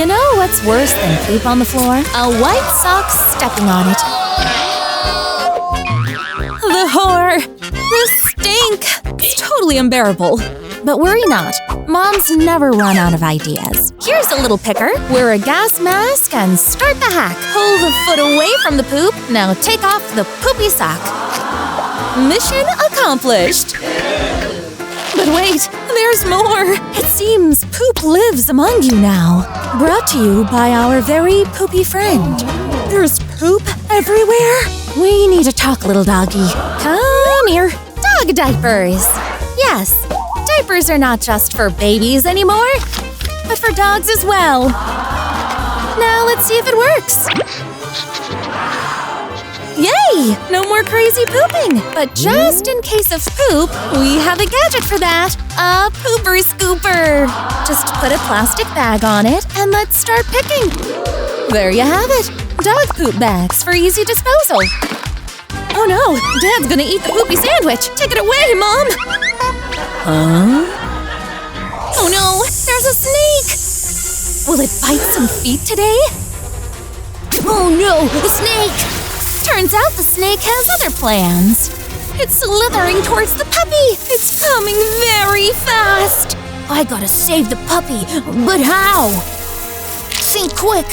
You know what's worse than poop on the floor? A white sock stepping on it. The horror! The stink! It's totally unbearable. But worry not, moms never run out of ideas. Here's a little picker. Wear a gas mask and start the hack. Pull the foot away from the poop. Now take off the poopy sock. Mission accomplished. But wait, there's more. It seems poop lives among you now. Brought to you by our very poopy friend. There's poop everywhere. We need to talk, little doggy. Come here. Dog diapers. Yes, diapers are not just for babies anymore, but for dogs as well. Now let's see if it works. Yay! No more crazy pooping! But just in case of poop, we have a gadget for that. A pooper scooper. Just put a plastic bag on it and let's start picking. There you have it. Dog poop bags for easy disposal. Oh no! Dad's gonna eat the poopy sandwich! Take it away, Mom! Huh? Oh no! There's a snake! Will it bite some feet today? Oh no! A snake! Turns out the snake has other plans. It's slithering towards the puppy! It's coming very fast! I gotta save the puppy, but how? Think quick!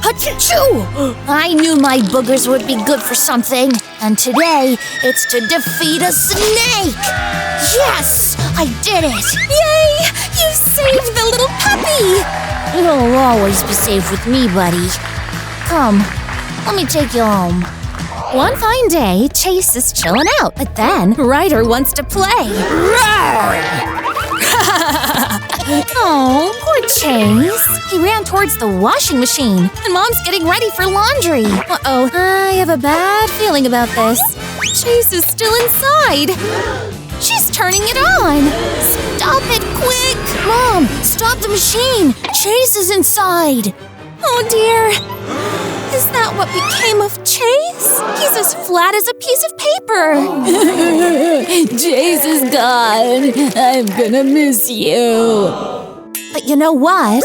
Achoo! I knew my boogers would be good for something, and today it's to defeat a snake! Yes! I did it! Yay! You saved the little puppy! You'll always be safe with me, buddy. Come, let me take you home. One fine day, Chase is chilling out, but then Ryder wants to play. Oh, poor Chase. He ran towards the washing machine, and Mom's getting ready for laundry. Uh-oh, I have a bad feeling about this. Chase is still inside. She's turning it on. Stop it, quick! Mom, stop the machine. Chase is inside. Oh, dear. Is that what became of Chase? He's as flat as a piece of paper. Chase is gone. I'm gonna miss you. But you know what?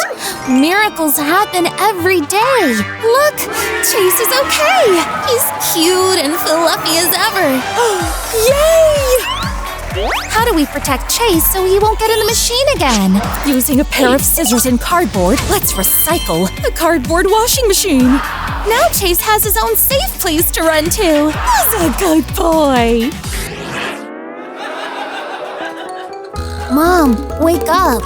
Miracles happen every day. Look, Chase is okay. He's cute and fluffy as ever. Yay! How do we protect Chase so he won't get in the machine again? Using a pair of scissors and cardboard, let's recycle the cardboard washing machine. Now Chase has his own safe place to run to. He's a good boy. Mom, wake up.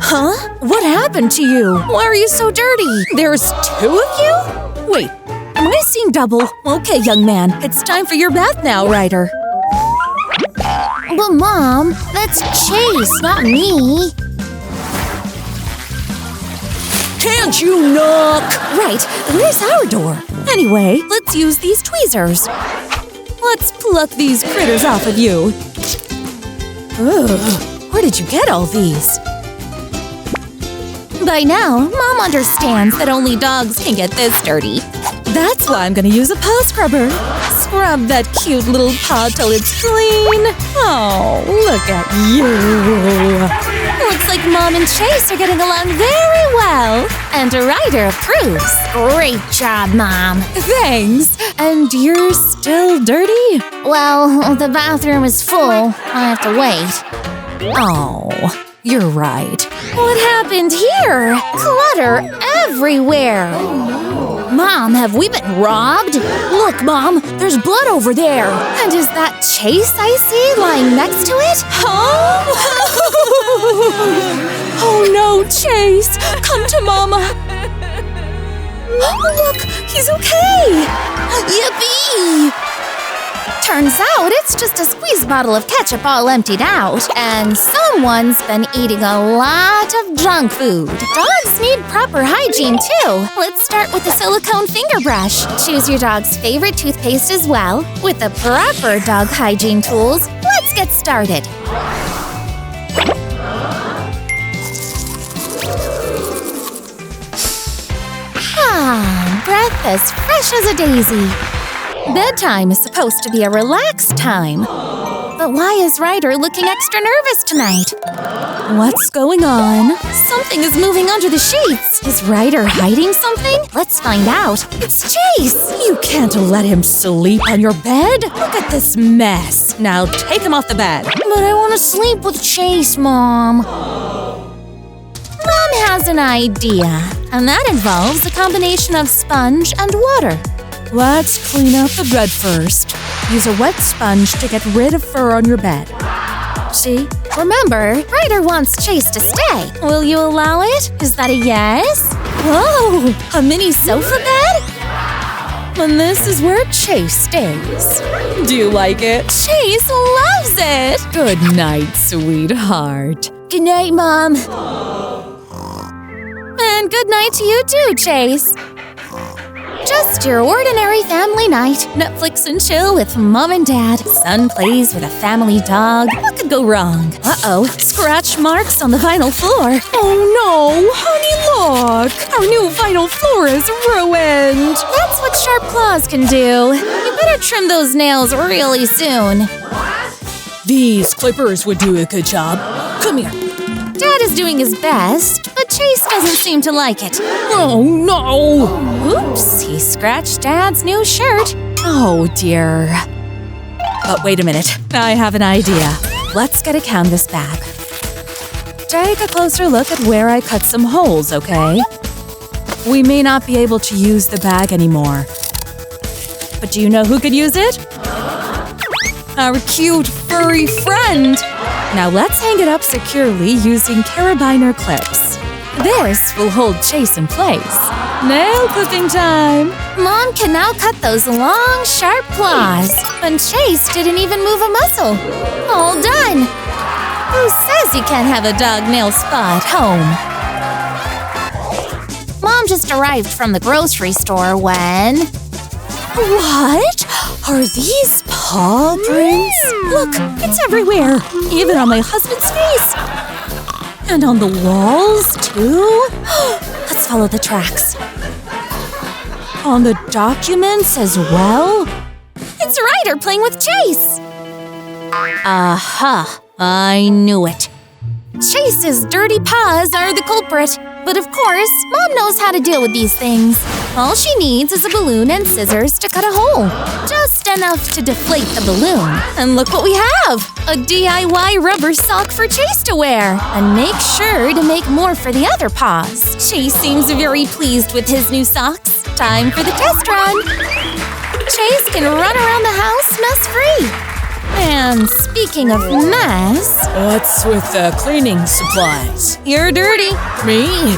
Huh? What happened to you? Why are you so dirty? There's two of you? Wait, am I seeing double? Okay, young man, it's time for your bath now, Ryder. But Mom, that's Chase, not me. Can't you knock? Right, where's our door? Anyway, let's use these tweezers. Let's pluck these critters off of you. Ugh, where did you get all these? By now, Mom understands that only dogs can get this dirty. That's why I'm gonna use a paw scrubber. Scrub that cute little paw till it's clean. Oh, look at you. Looks like Mom and Chase are getting along very well. And Ryder approves. Great job, Mom. Thanks. And you're still dirty? Well, the bathroom is full. I have to wait. Oh, you're right. What happened here? Clutter everywhere. Mom, have we been robbed? Look, Mom, there's blood over there. And is that Chase I see lying next to it? Huh? Oh no, Chase! Come to Mama! Look, he's okay! Yippee! Turns out it's just a squeeze bottle of ketchup all emptied out. And someone's been eating a lot of junk food. Dogs need proper hygiene too. Let's start with the silicone finger brush. Choose your dog's favorite toothpaste as well. With the proper dog hygiene tools, let's get started. Ah, breath as fresh as a daisy. Bedtime is supposed to be a relaxed time. But why is Ryder looking extra nervous tonight? What's going on? Something is moving under the sheets. Is Ryder hiding something? Let's find out. It's Chase! You can't let him sleep on your bed. Look at this mess. Now take him off the bed. But I want to sleep with Chase, Mom. Mom has an idea, and that involves a combination of sponge and water. Let's clean up the bed first. Use a wet sponge to get rid of fur on your bed. See? Remember, Ryder wants Chase to stay. Will you allow it? Is that a yes? Whoa! A mini sofa bed? And this is where Chase stays. Do you like it? Chase loves it! Good night, sweetheart. Good night, Mom. And good night to you too, Chase. Just your ordinary family night. Netflix and chill with Mom and Dad. Son plays with a family dog. What could go wrong? Uh-oh, scratch marks on the vinyl floor. Oh no, honey, look. Our new vinyl floor is ruined. That's what sharp claws can do. You better trim those nails really soon. These clippers would do a good job. Come here. Dad is doing his best, but Chase doesn't seem to like it. Oh, no! Oops, he scratched Dad's new shirt. Oh, dear. But wait a minute, I have an idea. Let's get a canvas bag. Take a closer look at where I cut some holes, okay? We may not be able to use the bag anymore. But do you know who could use it? Our cute furry friend! Now let's hang it up securely using carabiner clips. This will hold Chase in place. Nail clipping time! Mom can now cut those long, sharp claws. And Chase didn't even move a muscle. All done! Who says you can't have a dog nail spa at home? Mom just arrived from the grocery store when… What? Are these paw prints? Look, it's everywhere, even on my husband's face. And on the walls, too. Let's follow the tracks. On the documents as well. It's Ryder playing with Chase. Aha, I knew it. Chase's dirty paws are the culprit. But of course, Mom knows how to deal with these things. All she needs is a balloon and scissors to cut a hole. Just enough to deflate the balloon. And look what we have! A DIY rubber sock for Chase to wear. And make sure to make more for the other paws. Chase seems very pleased with his new socks. Time for the test run. Chase can run around the house mess-free. And speaking of mess… What's with the cleaning supplies? You're dirty. Me?